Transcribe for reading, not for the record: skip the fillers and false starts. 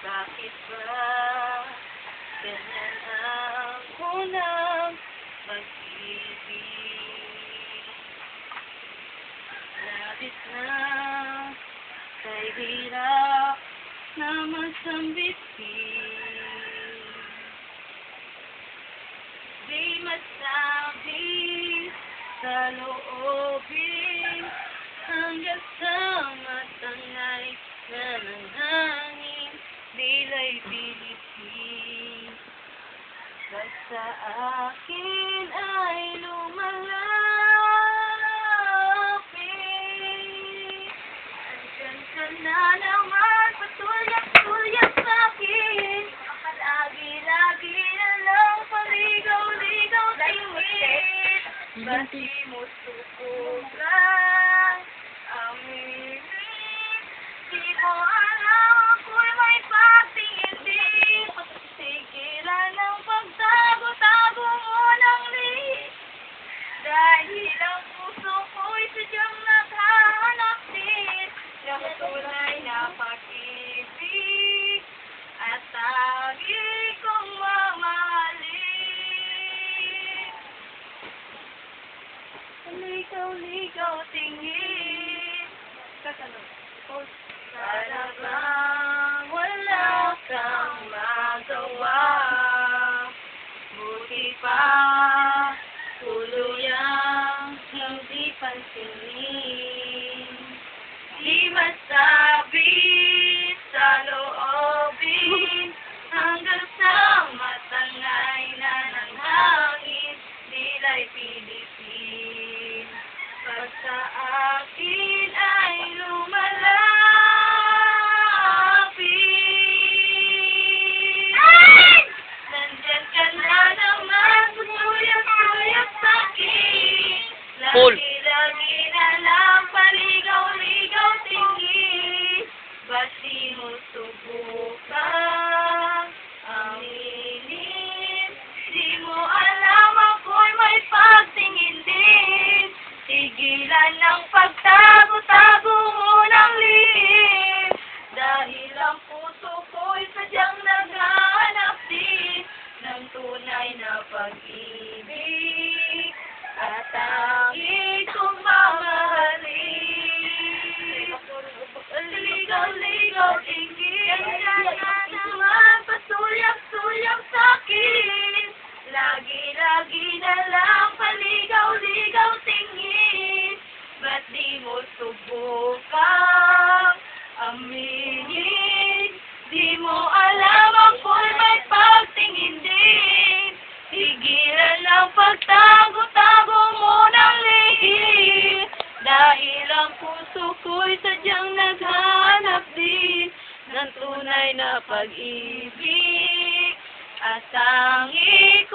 Bakit ba ganyan ang unang pag-ibig? Labis na kay hirap na masambitin. Di masabi sa loobin hanggang sa matangay na ng hangin, dila'y pilitin. Basta akin ay lumalapit. Andyan ka na naman, patulyak-tulyak sa'kin. Lagi-lagi na lang paligaw-ligaw tingin. Ba't di mo susubukan aminin? Di mo alam ako'y may patingin din. Sigilan ang pagtago-tago mo ng lihim. Dahil ang puso ko'y sadyang naghahanap din ng tunay na pag-ibig at tangi kong mamahalin. Ligaw-ligaw tingin. Kasunod. Para bang wala kang magawa, buti pa tuluyang hindi pansinin. Di masabi sa loobin hanggang sa matangay na ng hangin, dila'y pilitin. Pag sa akin ay lumalapit. Nandyan ka na naman, tutulyak-tulyak sa'kin. Lagi-lagi na lang paligaw-ligaw tingin. Ba't di mo subukan aminin? Di mo alam ako'y may pagtingin din. Tigilan ang pagtago-tago mo ng lihim. Dahil ang puso ko'y sadyang naghahanap din ng tunay na pag-ibig at tangi kong mamahalin. Ligaw-ligaw tingin. Naman patulyak-tulyak sa'kin. Lagi-lagi na lang paligaw-ligaw tingin. Ba't di mo subukan aminin? Di mo alam ako'y may pagtingin din. Tigilan ang pagtago-tago mo ng lihim. Dahil ang puso ko'y sadyang naghanap din ng tunay na pag-ibig at tangi